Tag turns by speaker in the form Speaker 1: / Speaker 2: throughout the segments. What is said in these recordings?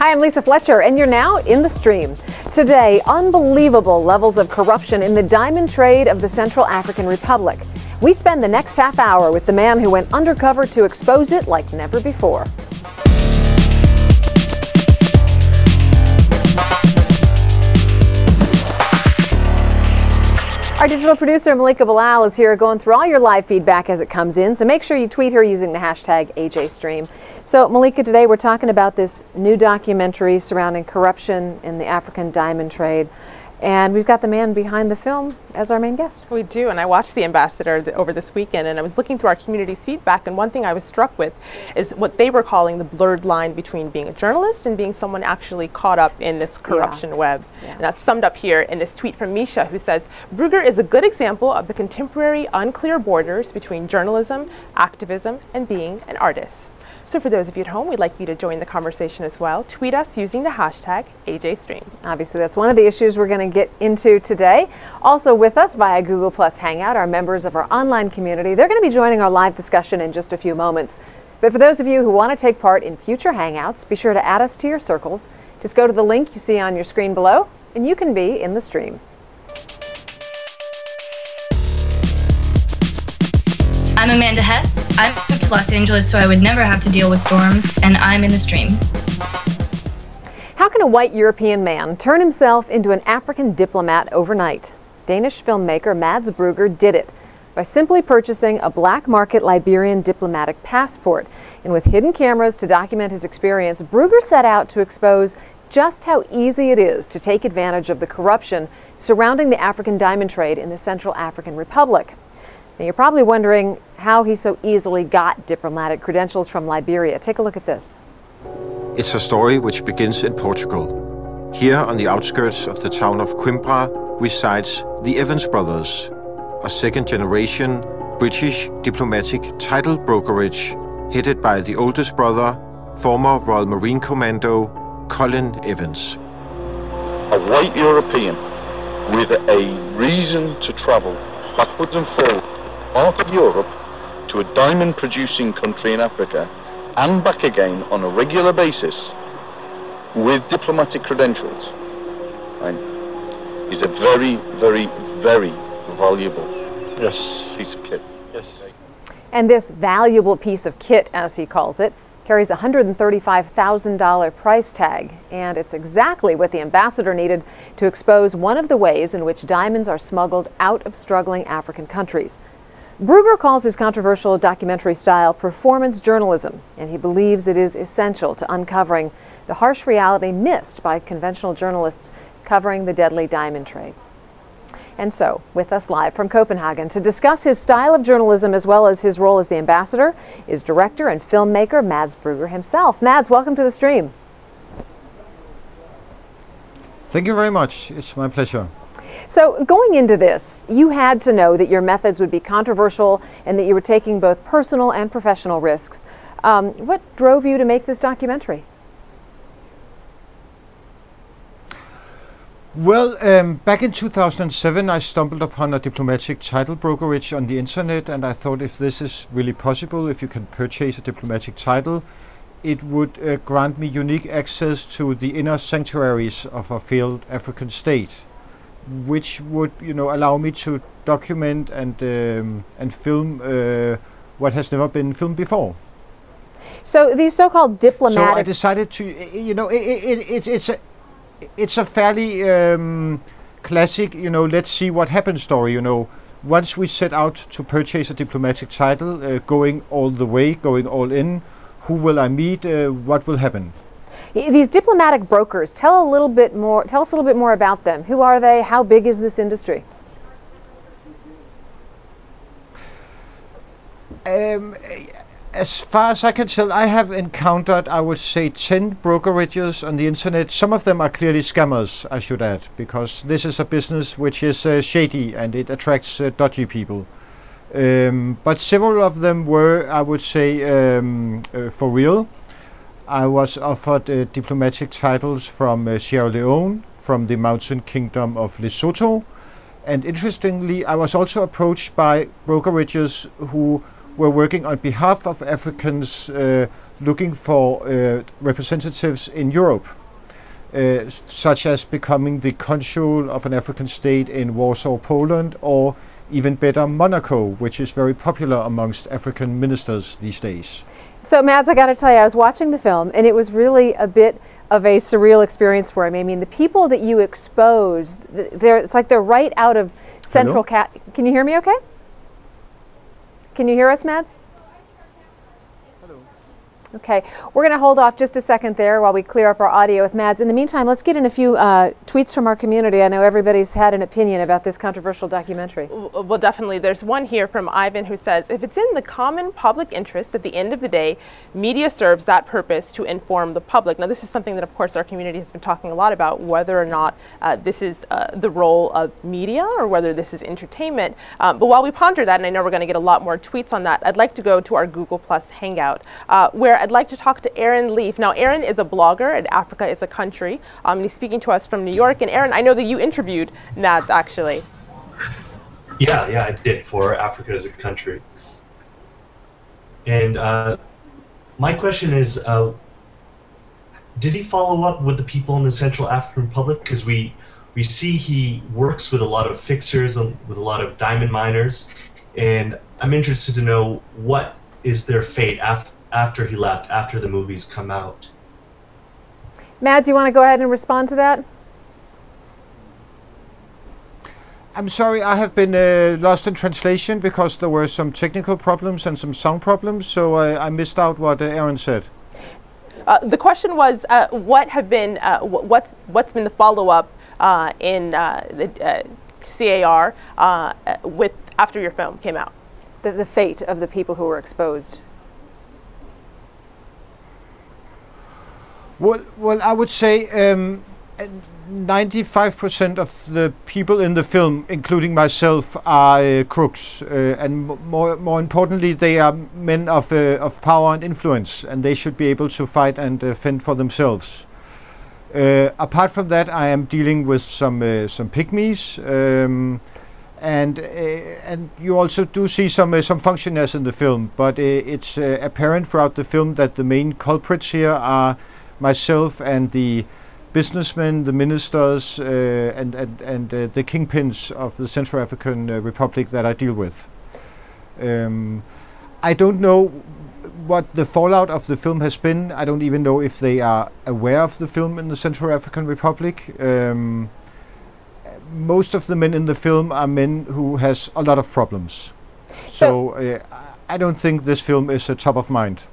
Speaker 1: Hi, I'm Lisa Fletcher, and you're now in the stream. Today, unbelievable levels of corruption in the diamond trade of the Central African Republic. We spend the next half hour with the man who went undercover to expose it like never before. Our digital producer, Malika Bilal, is here going through all your live feedback as it comes in, so make sure you tweet her using the hashtag AJStream. So, Malika, today we're talking about this new documentary surrounding corruption in the African diamond trade, and we've got the man behind the film as our main guest.
Speaker 2: We do, and I watched The Ambassador over this weekend, and I was looking through our community's feedback, and one thing I was struck with is what they were calling the blurred line between being a journalist and being someone actually caught up in this corruption web. And that's summed up here in this tweet from Misha, who says, Brugger is a good example of the contemporary unclear borders between journalism, activism, and being an artist. So for those of you at home, we'd like you to join the conversation as well. Tweet us using the hashtag AJStream.
Speaker 1: Obviously, that's one of the issues we're going to get into today. Also with us via Google Plus Hangout are members of our online community. They're going to be joining our live discussion in just a few moments. But for those of you who want to take part in future Hangouts, be sure to add us to your circles. Just go to the link you see on your screen below, and you can be in the stream.
Speaker 3: I'm Amanda Hess. I moved to Los Angeles so I would never have to deal with storms, and I'm in the stream.
Speaker 1: How can a white European man turn himself into an African diplomat overnight? Danish filmmaker Mads Brugger did it by simply purchasing a black market Liberian diplomatic passport. And with hidden cameras to document his experience, Brugger set out to expose just how easy it is to take advantage of the corruption surrounding the African diamond trade in the Central African Republic. Now, you're probably wondering how he so easily got diplomatic credentials from Liberia. Take a look at this.
Speaker 4: It's a story which begins in Portugal. Here on the outskirts of the town of Coimbra resides the Evans brothers, a second-generation British diplomatic title brokerage headed by the oldest brother, former Royal Marine Commando Colin Evans.
Speaker 5: A white European with a reason to travel backwards and forwards out of Europe to a diamond-producing country in Africa and back again on a regular basis with diplomatic credentials, right, is a very, very, very valuable piece of kit.
Speaker 1: And this valuable piece of kit, as he calls it, carries a $135,000 price tag, and it's exactly what the ambassador needed to expose one of the ways in which diamonds are smuggled out of struggling African countries. Brugger calls his controversial documentary style performance journalism, and he believes it is essential to uncovering the harsh reality missed by conventional journalists covering the deadly diamond trade. And so, with us live from Copenhagen to discuss his style of journalism as well as his role as the ambassador is director and filmmaker Mads Brugger himself. Mads, welcome to the stream.
Speaker 6: Thank you very much. It's my pleasure.
Speaker 1: So, going into this, you had to know that your methods would be controversial and that you were taking both personal and professional risks. What drove you to make this documentary?
Speaker 6: Well, back in 2007, I stumbled upon a diplomatic title brokerage on the internet, and I thought if this is really possible, if you can purchase a diplomatic title, it would grant me unique access to the inner sanctuaries of a failed African state, which would, allow me to document and film what has never been filmed before.
Speaker 1: So these so-called diplomatic...
Speaker 6: So I decided to, it's a fairly classic, let's see what happens story, Once we set out to purchase a diplomatic title, going all the way, going all in, who will I meet, what will happen?
Speaker 1: These diplomatic brokers, tell us a little bit more about them. Who are they? How big is this industry?
Speaker 6: As far as I can tell, I have encountered, I would say, 10 brokerages on the internet. Some of them are clearly scammers, I should add, because this is a business which is shady and it attracts dodgy people. But several of them were, I would say, for real. I was offered diplomatic titles from Sierra Leone, from the mountain kingdom of Lesotho, and interestingly, I was also approached by brokerages who were working on behalf of Africans looking for representatives in Europe, such as becoming the consul of an African state in Warsaw, Poland, or even better, Monaco, which is very popular amongst African ministers these days.
Speaker 1: So, Mads, I got to tell you, I was watching the film, and it was really a bit of a surreal experience for me. I mean, the people that you expose, it's like they're right out of Central Can you hear me okay? Can you hear us, Mads? Okay, we're going to hold off just a second there while we clear up our audio with Mads. In the meantime, let's get in a few tweets from our community. I know everybody's had an opinion about this controversial documentary.
Speaker 2: Well, definitely. There's one here from Ivan who says, if it's in the common public interest, at the end of the day, media serves that purpose to inform the public. Now, this is something that, of course, our community has been talking a lot about, whether or not this is the role of media or whether this is entertainment. But while we ponder that, and I know we're going to get a lot more tweets on that, I'd like to go to our Google Plus Hangout, where I'd like to talk to Aaron Leaf. Now, Aaron is a blogger, and Africa is a country. And he's speaking to us from New York. And Aaron, I know that you interviewed Mads, actually.
Speaker 7: Yeah, I did, for Africa as a country. And my question is, did he follow up with the people in the Central African Republic? Because we see he works with a lot of fixers, with a lot of diamond miners, and I'm interested to know what is their fate after he left, after the movies come out.
Speaker 1: Mads, you want to go ahead and respond to that?
Speaker 6: I'm sorry, I have been lost in translation because there were some technical problems and some sound problems, so I missed out what Aaron said.
Speaker 2: The question was, what have been, what's been the follow-up in the CAR after your film came out?
Speaker 1: The fate of the people who were exposed.
Speaker 6: Well, I would say 95% of the people in the film, including myself, are crooks, and more importantly, they are men of power and influence, and they should be able to fight and fend for themselves. Apart from that, I am dealing with some pygmies, and you also do see some functionaries in the film, but it's apparent throughout the film that the main culprits here are myself and the businessmen, the ministers, and the kingpins of the Central African Republic that I deal with. I don't know what the fallout of the film has been. I don't even know if they are aware of the film in the Central African Republic. Most of the men in the film are men who has a lot of problems. So I don't think this film is top of mind.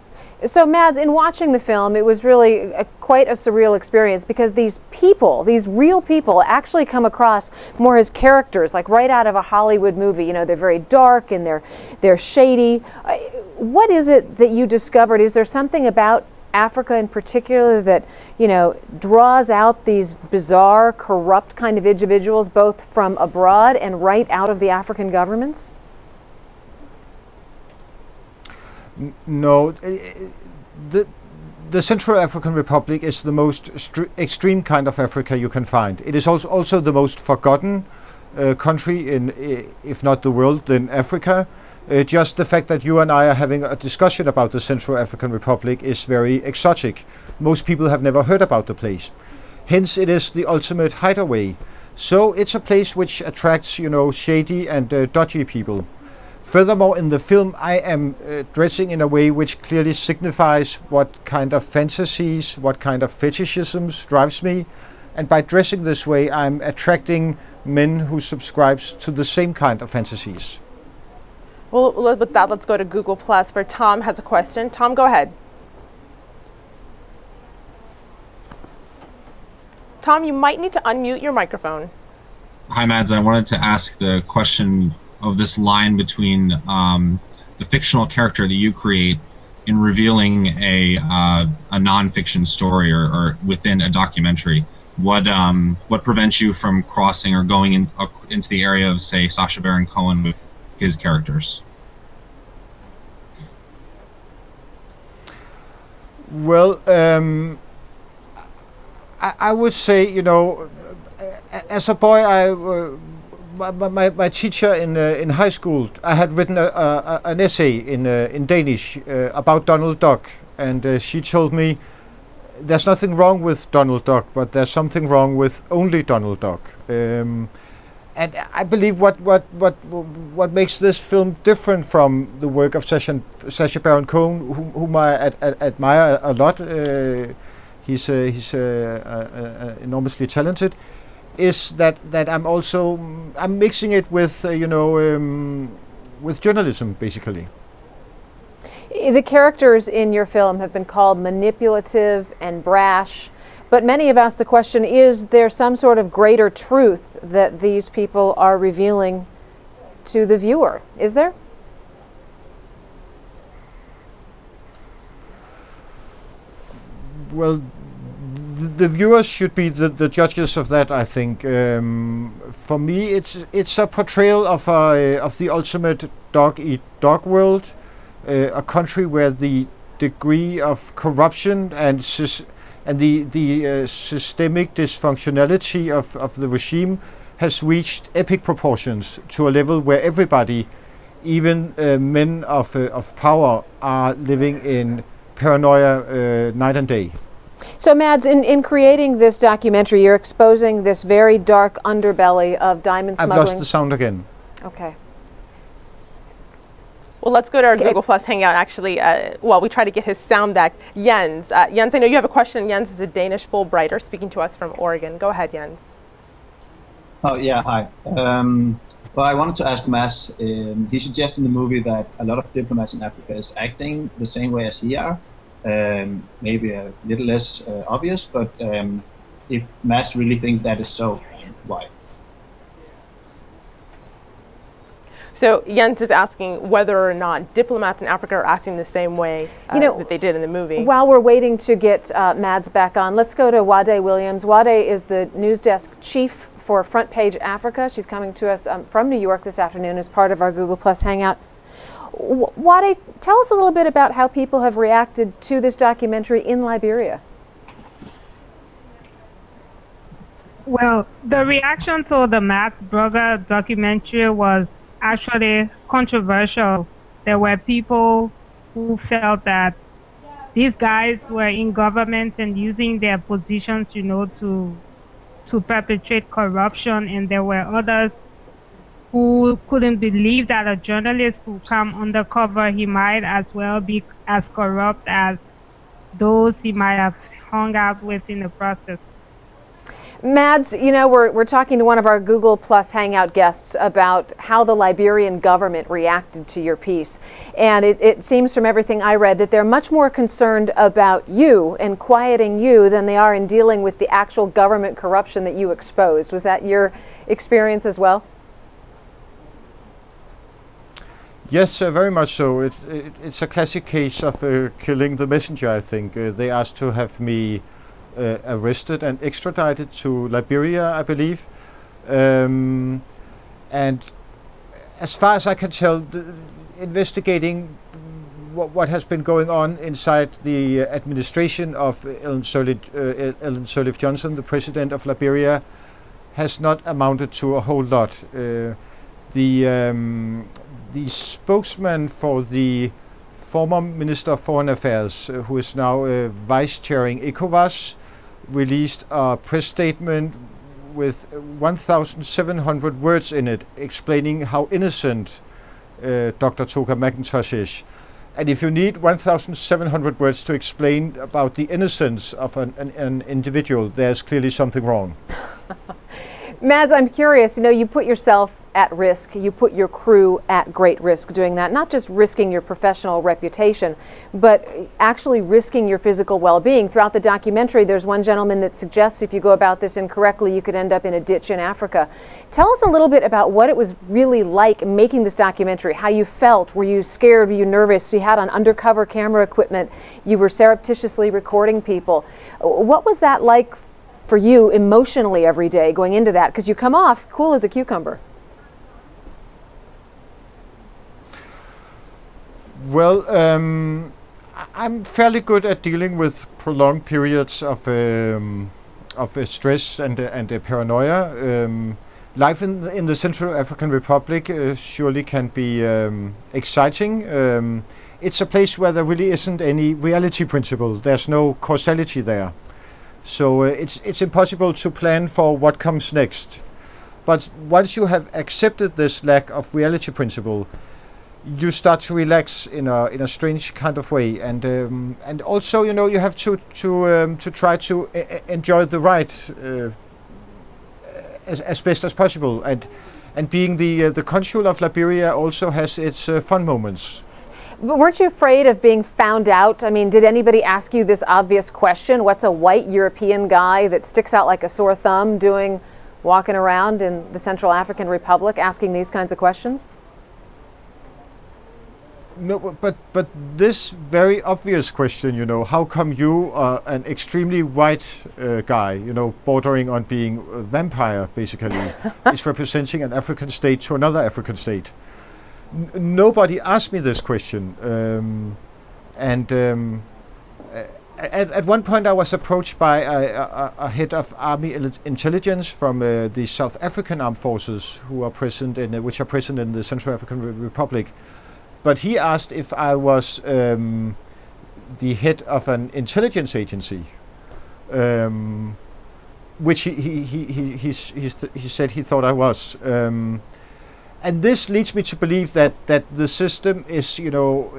Speaker 1: So, Mads, in watching the film, it was really quite a surreal experience because these people, these real people, actually come across more as characters, like right out of a Hollywood movie. You know, they're very dark and they're shady. What is it that you discovered? Is there something about Africa in particular that, you know, draws out these bizarre, corrupt kind of individuals, both from abroad and right out of the African governments?
Speaker 6: No, the Central African Republic is the most extreme kind of Africa you can find. It is also the most forgotten country in, if not the world, then Africa. Just the fact that you and I are having a discussion about the Central African Republic is very exotic. Most people have never heard about the place. Hence, it is the ultimate hideaway. So it's a place which attracts, you know, shady and dodgy people. Furthermore, in the film, I am dressing in a way which clearly signifies what kind of fantasies, what kind of fetishisms drives me. And by dressing this way, I'm attracting men who subscribe to the same kind of fantasies.
Speaker 2: Well, with that, let's go to Google Plus, where Tom has a question. Tom, go ahead. Tom, you might need to unmute your microphone.
Speaker 8: Hi, Mads. I wanted to ask the question of this line between the fictional character that you create in revealing a non-fiction story or within a documentary. What prevents you from crossing or going into the area of, say, Sacha Baron Cohen with his characters?
Speaker 6: Well, I would say, you know, as a boy, my teacher in high school, I had written an essay in Danish about Donald Duck, and she told me there's nothing wrong with Donald Duck, but there's something wrong with only Donald Duck. And I believe what makes this film different from the work of Sacha Baron Cohen, whom I admire a lot, he's enormously talented, is that I'm mixing it with with journalism, basically.
Speaker 1: The characters in your film have been called manipulative and brash, but many have asked the question, is there some sort of greater truth that these people are revealing to the viewer? Is there?
Speaker 6: Well, the viewers should be the judges of that, I think. For me, it's a portrayal of the ultimate dog-eat-dog world, a country where the degree of corruption and the systemic dysfunctionality of the regime has reached epic proportions, to a level where everybody, even men of power, are living in paranoia night and day.
Speaker 1: So Mads, in creating this documentary, you're exposing this very dark underbelly of diamond smuggling.
Speaker 6: I've lost the sound again.
Speaker 1: Okay.
Speaker 2: Well, let's go to our Google Plus Hangout, actually, while we try to get his sound back. Jens, Jens, I know you have a question. Jens is a Danish Fulbrighter speaking to us from Oregon. Go ahead, Jens.
Speaker 9: Oh, yeah, hi. Well, I wanted to ask Mads, he suggests in the movie that a lot of diplomats in Africa is acting the same way as he are. Maybe a little less obvious, but if Mads really think that is so, why?
Speaker 2: So Jens is asking whether or not diplomats in Africa are acting the same way that they did in the movie.
Speaker 1: While we're waiting to get Mads back on, let's go to Wade Williams. Wade is the news desk chief for Front Page Africa. She's coming to us from New York this afternoon as part of our Google Plus Hangout. Wade, tell us a little bit about how people have reacted to this documentary in Liberia.
Speaker 10: Well, the reaction to the Mads Brugger documentary was actually controversial. There were people who felt that these guys were in government and using their positions, to perpetrate corruption, and there were others who couldn't believe that a journalist who come undercover, he might as well be as corrupt as those he might have hung out with in the process.
Speaker 1: Mads, we're talking to one of our Google Plus Hangout guests about how the Liberian government reacted to your piece. And it seems from everything I read that they're much more concerned about you and quieting you than they are in dealing with the actual government corruption that you exposed. Was that your experience as well?
Speaker 6: Yes, very much so. It's a classic case of killing the messenger, I think. They asked to have me arrested and extradited to Liberia, I believe. And as far as I can tell, investigating what has been going on inside the administration of Ellen Sirleaf Johnson, the president of Liberia, has not amounted to a whole lot. The spokesman for the former Minister of Foreign Affairs, who is now vice-chairing ECOWAS, released a press statement with 1,700 words in it, explaining how innocent Dr. Toka McIntosh is. And if you need 1,700 words to explain about the innocence of an individual, there's clearly something wrong.
Speaker 1: Mads, I'm curious, you put yourself at risk, you put your crew at great risk doing that, not just risking your professional reputation, but actually risking your physical well-being. Throughout the documentary, there's one gentleman that suggests if you go about this incorrectly, you could end up in a ditch in Africa. Tell us a little bit about what it was really like making this documentary, how you felt. Were you scared? Were you nervous? You had on undercover camera equipment. You were surreptitiously recording people. What was that like for you emotionally every day going into that? Because you come off cool as a cucumber.
Speaker 6: Well, I'm fairly good at dealing with prolonged periods of stress and paranoia. Life in the Central African Republic surely can be exciting. it's a place where there really isn't any reality principle. There's no causality there. So it's impossible to plan for what comes next. But once you have accepted this lack of reality principle, you start to relax in a strange kind of way, and also, you know, you have to try to enjoy the ride as best as possible, and being the consul of Liberia also has its fun moments.
Speaker 1: But weren't you afraid of being found out? I mean, did anybody ask you this obvious question? What's a white European guy that sticks out like a sore thumb walking around in the Central African Republic asking these kinds of questions?
Speaker 6: No, but this very obvious question, you know, how come you are an extremely white guy, you know, bordering on being a vampire, basically, is representing an African state to another African state? Nobody asked me this question, at one point I was approached by a head of army intelligence from the South African armed forces, who are present which are present in the Central African Republic. But he asked if I was the head of an intelligence agency, which he said he thought I was. And this leads me to believe that the system is, you know,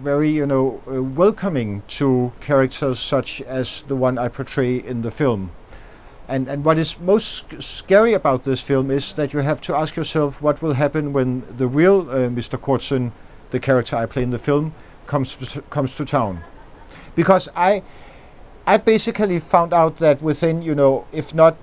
Speaker 6: very, you know, welcoming to characters such as the one I portray in the film. And what is most scary about this film is that you have to ask yourself what will happen when the real Mr. Courtson, the character I play in the film, comes to town. Because I basically found out that within, you know, if not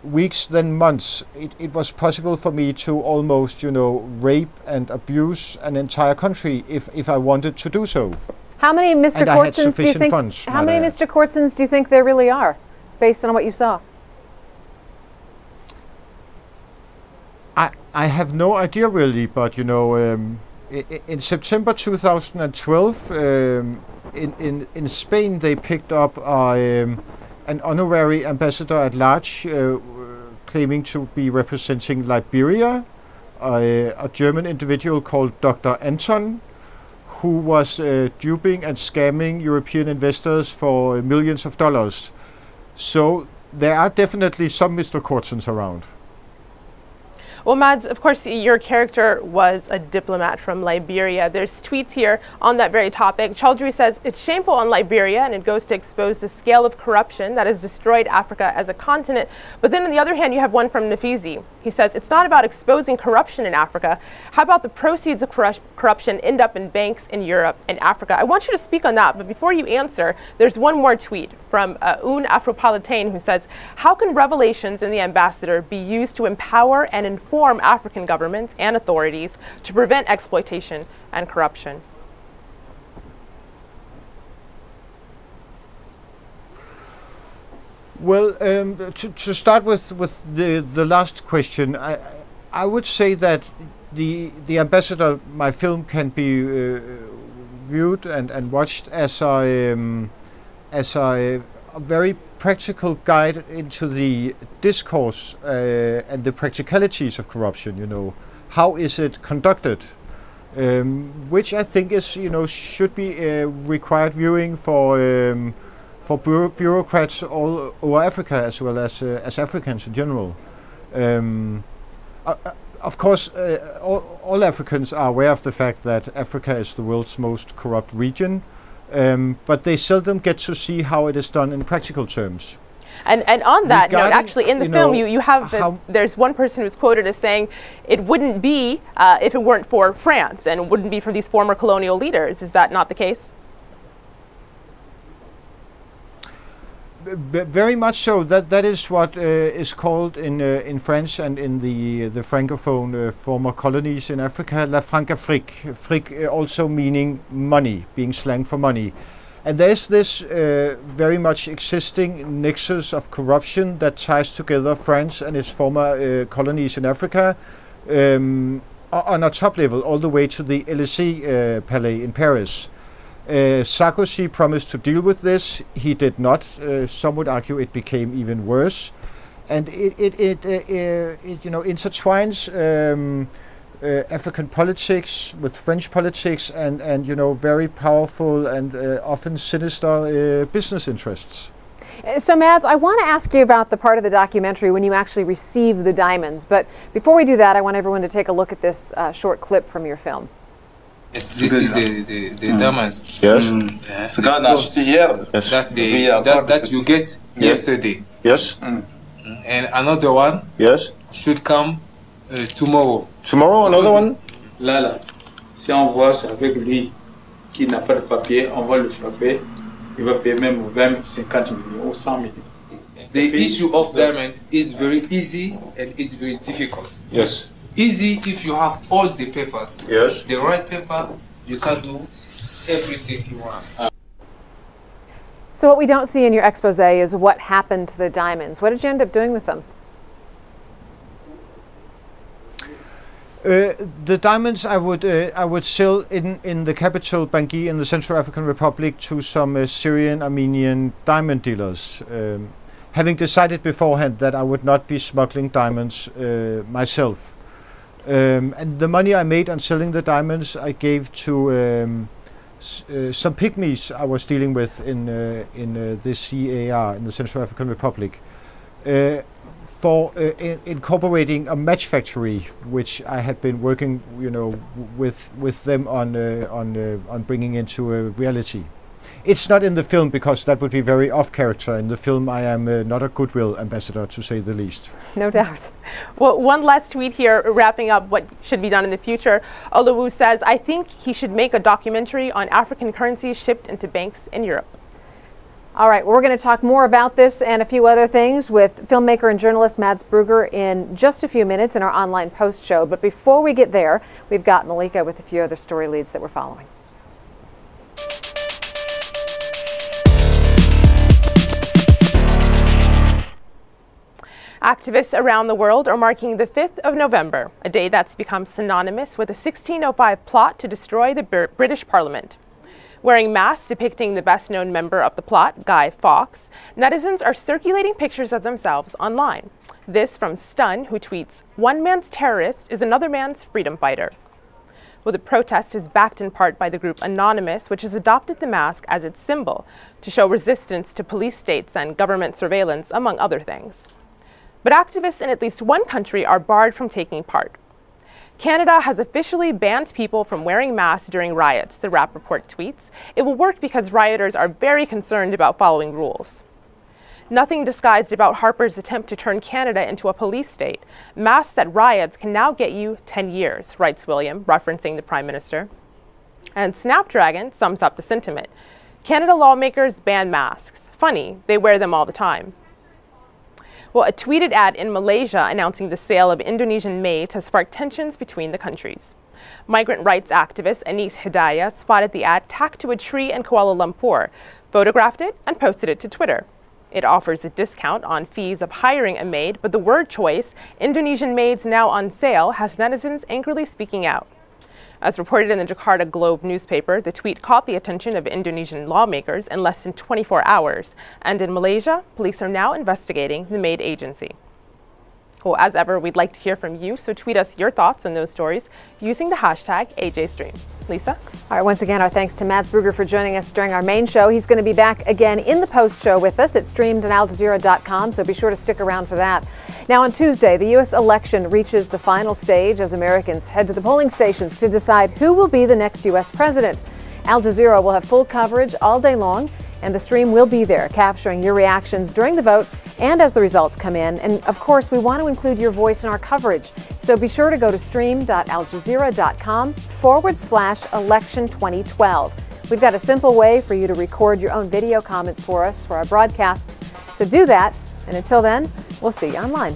Speaker 6: weeks, then months, it was possible for me to almost, you know, rape and abuse an entire country if I wanted to do so.
Speaker 1: How many Mr. Courtsons do you think? How many Mr. Courtsons do you think there really are, based on what you saw?
Speaker 6: I have no idea really, but you know, in September 2012, in Spain, they picked up an honorary ambassador at large, claiming to be representing Liberia, a German individual called Dr. Anton, who was duping and scamming European investors for millions of dollars. So there are definitely some Mr. Courtsons around.
Speaker 2: Well, Mads, of course, your character was a diplomat from Liberia. There's tweets here on that very topic. Chaudhry says, it's shameful on Liberia, and it goes to expose the scale of corruption that has destroyed Africa as a continent. But then on the other hand, you have one from Nafizi. He says, it's not about exposing corruption in Africa. How about the proceeds of corruption end up in banks in Europe and Africa? I want you to speak on that, but before you answer, there's one more tweet from Un Afropolitain, who says, how can revelations in the ambassador be used to empower and inform African governments and authorities to prevent exploitation and corruption?
Speaker 6: Well, to start with the last question, I would say that the ambassador, my film, can be viewed and watched as a very practical guide into the discourse and the practicalities of corruption. You know, how is it conducted, which I think is, you know, should be required viewing for bureaucrats all over Africa, as well as Africans in general. Of course, all Africans are aware of the fact that Africa is the world's most corrupt region. But they seldom get to see how it is done in practical terms.
Speaker 2: And on that note, actually in the film, you have there's one person who's quoted as saying it wouldn't be if it weren't for France, and it wouldn't be for these former colonial leaders. Is that not the case?
Speaker 6: Very much so. That is what is called in French and in the francophone former colonies in Africa, la Francafrique. Fric also meaning money, being slang for money. And there's this very much existing nexus of corruption that ties together France and its former colonies in Africa on a top level, all the way to the Élysée Palais in Paris. Sarkozy promised to deal with this. He did not. Some would argue it became even worse, and it you know, intertwines African politics with French politics and you know, very powerful and often sinister business interests.
Speaker 1: So Mads, I want to ask you about the part of the documentary when you actually receive the diamonds, but before we do that, I want everyone to take a look at this short clip from your film.
Speaker 11: Yes, this is the diamonds.
Speaker 5: Yes.
Speaker 11: That you get yesterday.
Speaker 5: Yes.
Speaker 11: And another one
Speaker 5: Yes.
Speaker 11: should come tomorrow.
Speaker 5: Tomorrow, another one?
Speaker 12: Là, si on voit c'est avec lui qui n'a pas de papier, on va le frapper. Il va payer même 20, 50 millions ou 100 millions.
Speaker 11: The issue of diamonds is very easy and it's very difficult.
Speaker 5: Yes.
Speaker 11: Easy if you have all the papers.
Speaker 5: Yes.
Speaker 11: The right paper, you can do everything you want.
Speaker 1: So what we don't see in your expose is what happened to the diamonds. What did you end up doing with them?
Speaker 6: The diamonds I would sell in the capital Bangui in the Central African Republic to some Syrian Armenian diamond dealers, having decided beforehand that I would not be smuggling diamonds myself. And the money I made on selling the diamonds I gave to some pygmies I was dealing with in the CAR in the Central African Republic. For incorporating a match factory, which I had been working, you know, with them on bringing into a reality. It's not in the film because that would be very off character. In the film, I am not a goodwill ambassador, to say the least.
Speaker 1: No doubt.
Speaker 2: Well, one last tweet here, wrapping up what should be done in the future. Oluwu says, "I think he should make a documentary on African currencies shipped into banks in Europe."
Speaker 1: All right, we're going to talk more about this and a few other things with filmmaker and journalist Mads Brugger in just a few minutes in our online post show. But before we get there, we've got Malika with a few other story leads that we're following.
Speaker 2: Activists around the world are marking the 5th of November, a day that's become synonymous with a 1605 plot to destroy the British Parliament. Wearing masks depicting the best-known member of the plot, Guy Fawkes, netizens are circulating pictures of themselves online. This from Stun, who tweets, "One man's terrorist is another man's freedom fighter." Well, the protest is backed in part by the group Anonymous, which has adopted the mask as its symbol to show resistance to police states and government surveillance, among other things. But activists in at least one country are barred from taking part. Canada has officially banned people from wearing masks during riots, the Wrap report tweets. It will work because rioters are very concerned about following rules. Nothing disguised about Harper's attempt to turn Canada into a police state. Masks at riots can now get you 10 years, writes William, referencing the Prime Minister. And Snapdragon sums up the sentiment. Canada lawmakers ban masks. Funny, they wear them all the time. Well, a tweeted ad in Malaysia announcing the sale of Indonesian maize has sparked tensions between the countries. Migrant rights activist Anis Hidayah spotted the ad tacked to a tree in Kuala Lumpur, photographed it, and posted it to Twitter. It offers a discount on fees of hiring a maid, but the word choice, Indonesian maids now on sale, has netizens angrily speaking out. As reported in the Jakarta Globe newspaper, the tweet caught the attention of Indonesian lawmakers in less than 24 hours. And in Malaysia, police are now investigating the maid agency. Well, as ever, we'd like to hear from you, so tweet us your thoughts on those stories using the hashtag AJStream. Lisa?
Speaker 1: All right, once again, our thanks to Mads Brugger for joining us during our main show. He's going to be back again in the post show with us. It's streamed on AlJazeera.com, so be sure to stick around for that. Now, on Tuesday, the U.S. election reaches the final stage as Americans head to the polling stations to decide who will be the next U.S. president. Al Jazeera will have full coverage all day long, and the stream will be there, capturing your reactions during the vote and as the results come in. And of course, we want to include your voice in our coverage. So be sure to go to stream.aljazeera.com/election 2012. We've got a simple way for you to record your own video comments for us for our broadcasts. So do that. And until then, we'll see you online.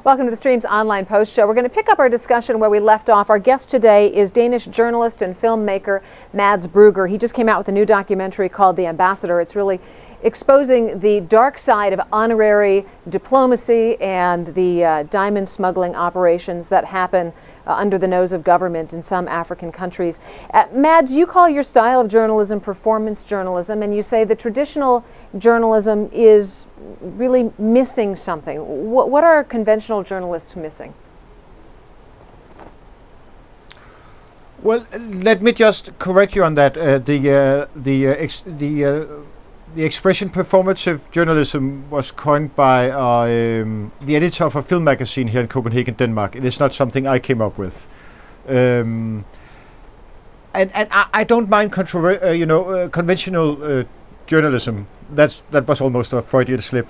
Speaker 1: Welcome to the Stream's online post show. We're going to pick up our discussion where we left off. Our guest today is Danish journalist and filmmaker Mads Brügger. He just came out with a new documentary called The Ambassador. It's really exposing the dark side of honorary diplomacy and the diamond smuggling operations that happen under the nose of government in some African countries. Mads, you call your style of journalism performance journalism, and you say the traditional journalism is really missing something. What are conventional journalists missing?
Speaker 6: Well, let me just correct you on that. The expression performative journalism was coined by the editor of a film magazine here in Copenhagen, Denmark. It is not something I came up with. And I don't mind conventional journalism. That was almost a Freudian slip.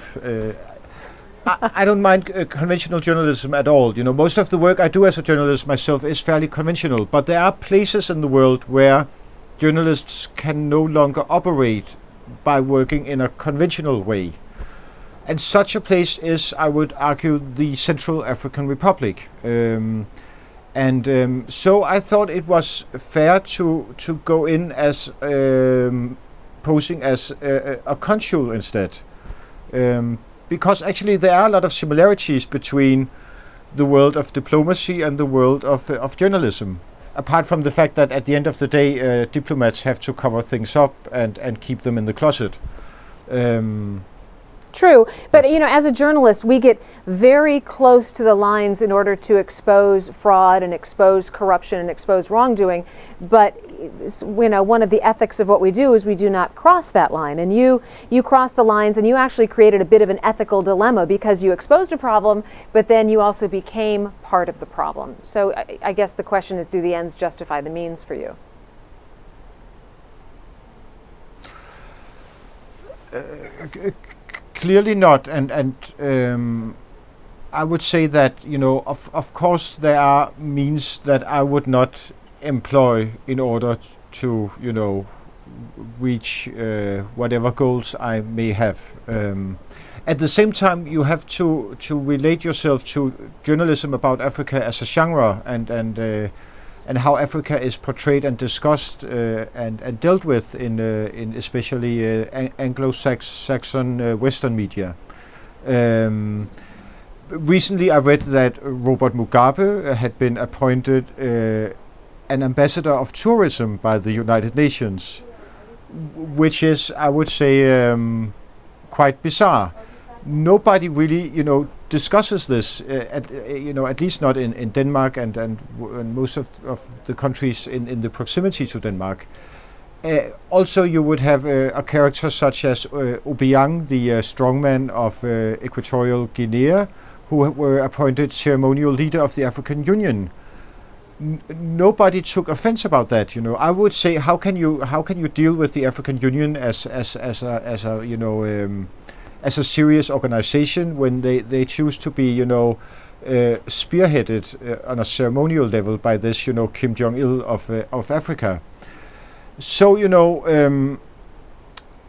Speaker 6: I don't mind conventional journalism at all. You know, most of the work I do as a journalist myself is fairly conventional, but there are places in the world where journalists can no longer operate by working in a conventional way. And such a place is, I would argue, the Central African Republic. So I thought it was fair to go in as posing as a consul instead. Because actually there are a lot of similarities between the world of diplomacy and the world of journalism. Apart from the fact that at the end of the day, diplomats have to cover things up and keep them in the closet.
Speaker 1: True, but you know, as a journalist, we get very close to the lines in order to expose fraud and expose corruption and expose wrongdoing. But you know, one of the ethics of what we do is we do not cross that line. And you crossed the lines, and you actually created a bit of an ethical dilemma because you exposed a problem, but then you also became part of the problem. So I guess the question is, do the ends justify the means for you?
Speaker 6: Clearly not, and I would say that, you know, of course there are means that I would not employ in order to, you know, reach whatever goals I may have. At the same time, you have to relate yourself to journalism about Africa as a genre, and how Africa is portrayed and discussed and dealt with in especially Anglo-Saxon Western media. Recently I read that Robert Mugabe had been appointed an ambassador of tourism by the United Nations, which is, I would say, quite bizarre. Nobody really, you know, discusses this, at least not in Denmark and most of the countries in the proximity to Denmark. Also, you would have a character such as Obiang, the strongman of Equatorial Guinea, who were appointed ceremonial leader of the African Union. Nobody took offense about that. You know, I would say, how can you deal with the African Union as a you know, as a serious organization when they choose to be, you know, spearheaded on a ceremonial level by this, you know, Kim Jong-il of Africa. So, you know,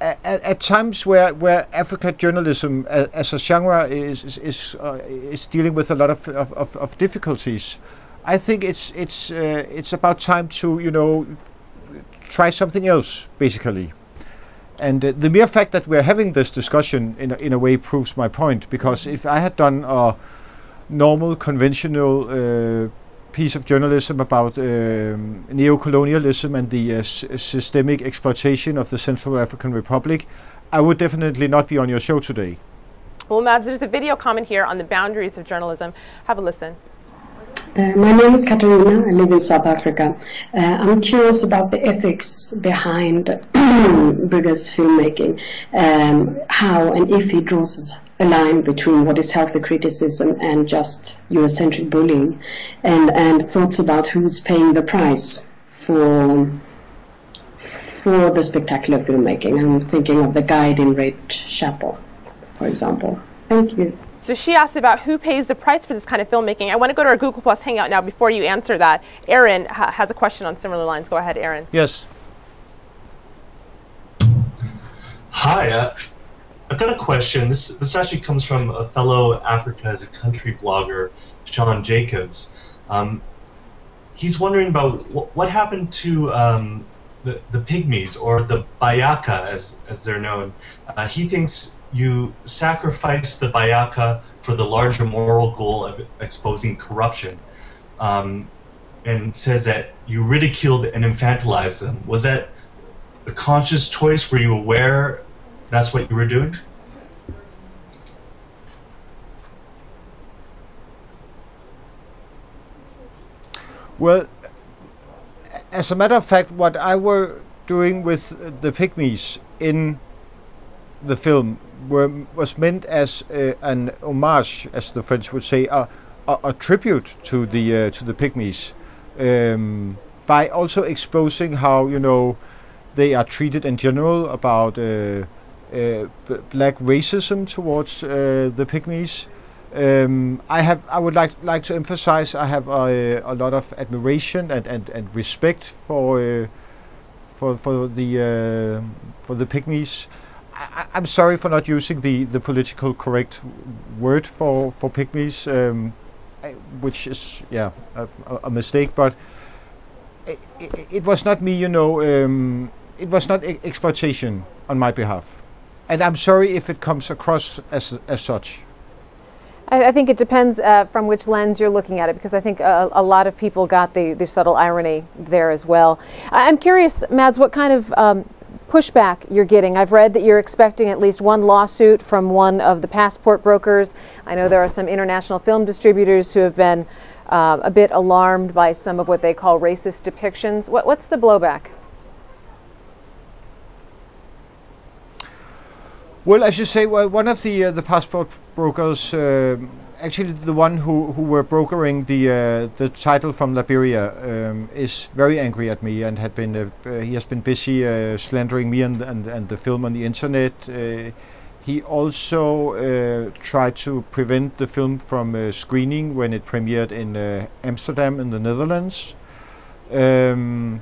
Speaker 6: at times where Africa journalism as a genre is dealing with a lot of difficulties, I think it's about time to, you know, try something else, basically. And the mere fact that we're having this discussion in a way proves my point, because if I had done a normal, conventional piece of journalism about neocolonialism and the systemic exploitation of the Central African Republic, I would definitely not be on your show today.
Speaker 2: Well, Mads, there's a video comment here on the boundaries of journalism. Have a listen.
Speaker 13: My name is Katarina. I live in South Africa. I'm curious about the ethics behind Brügger's filmmaking, how and if he draws a line between what is healthy criticism and just Eurocentric bullying, and thoughts about who's paying the price for the spectacular filmmaking. I'm thinking of The Guide in Red Chapel, for example. Thank you.
Speaker 2: So she asked about who pays the price for this kind of filmmaking. I want to go to our Google Plus Hangout now before you answer that. Aaron has a question on similar lines. Go ahead, Aaron.
Speaker 6: Yes.
Speaker 7: Hi. I've got a question. This actually comes from a fellow Africa as a Country blogger, Sean Jacobs. He's wondering about what happened to the Pygmies, or the Bayaka as they're known. He thinks you sacrifice the Bayaka for the larger moral goal of exposing corruption, and says that you ridiculed and infantilized them. Was that a conscious choice? Were you aware that's what you were doing?
Speaker 6: Well, as a matter of fact, what I were doing with the Pygmies in the film was meant as an homage, as the French would say, a tribute to the Pygmies, by also exposing how, you know, they are treated in general, about black racism towards the Pygmies. I would like to emphasize I have a lot of admiration and respect for the Pygmies. I'm sorry for not using the political correct word for Pygmies, which is a mistake. But it was not me, you know. It was not exploitation on my behalf, and I'm sorry if it comes across as such.
Speaker 1: I think it depends from which lens you're looking at it, because I think a lot of people got the subtle irony there as well. I'm curious, Mads, what kind of pushback you're getting. I've read that you're expecting at least one lawsuit from one of the passport brokers. I know there are some international film distributors who have been a bit alarmed by some of what they call racist depictions. What's the blowback?
Speaker 6: Well, as you say, one of the passport brokers, actually the one who were brokering the title from Liberia, is very angry at me, and had been he has been busy slandering me and the film on the internet. He also tried to prevent the film from screening when it premiered in Amsterdam in the Netherlands, and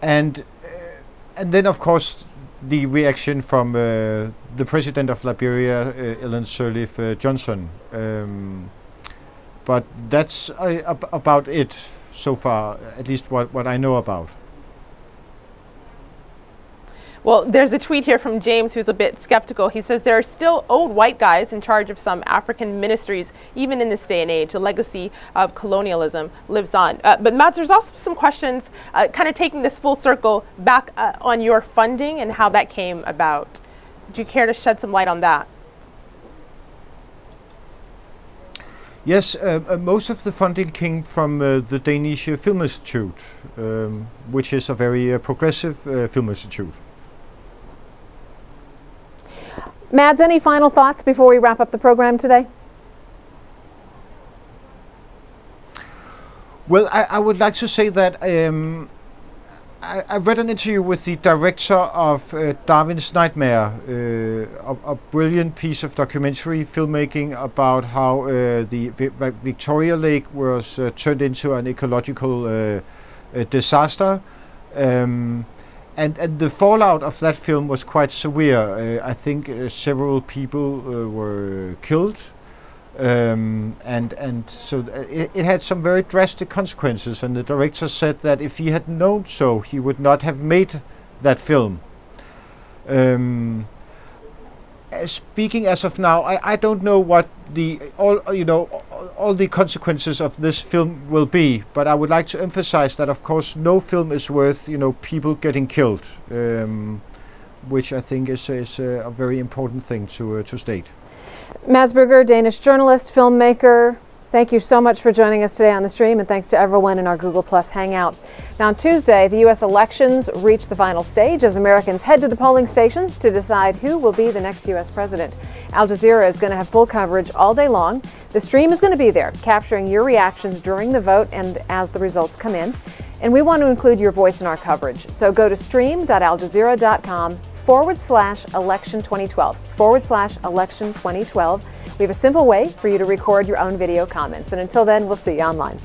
Speaker 6: then of course the reaction from the president of Liberia, Ellen Sirleaf Johnson. But that's about it so far, at least what I know about.
Speaker 2: Well, there's a tweet here from James who's a bit skeptical. He says there are still old white guys in charge of some African ministries, even in this day and age. The legacy of colonialism lives on. But Mads, there's also some questions kind of taking this full circle back on your funding and how that came about. Would you care to shed some light on that?
Speaker 6: Yes, most of the funding came from the Danish Film Institute, which is a very progressive film institute.
Speaker 1: Mads, any final thoughts before we wrap up the program today?
Speaker 6: Well, I would like to say that I read an interview with the director of Darwin's Nightmare, a brilliant piece of documentary filmmaking about how the Victoria Lake was turned into an ecological disaster. And the fallout of that film was quite severe. I think several people were killed, and so it had some very drastic consequences. And the director said that if he had known so, he would not have made that film. Speaking as of now, I don't know what all the consequences of this film will be, but I would like to emphasize that, of course, no film is worth people getting killed, which I think is a very important thing to state.
Speaker 1: Mads Brügger, Danish journalist, filmmaker, thank you so much for joining us today on the stream, and thanks to everyone in our Google Plus Hangout. Now, on Tuesday, the U.S. elections reach the final stage as Americans head to the polling stations to decide who will be the next U.S. president. Al Jazeera is going to have full coverage all day long. The stream is going to be there, capturing your reactions during the vote and as the results come in. And we want to include your voice in our coverage. So go to stream.aljazeera.com/election 2012, /election 2012. We have a simple way for you to record your own video comments. And until then, we'll see you online.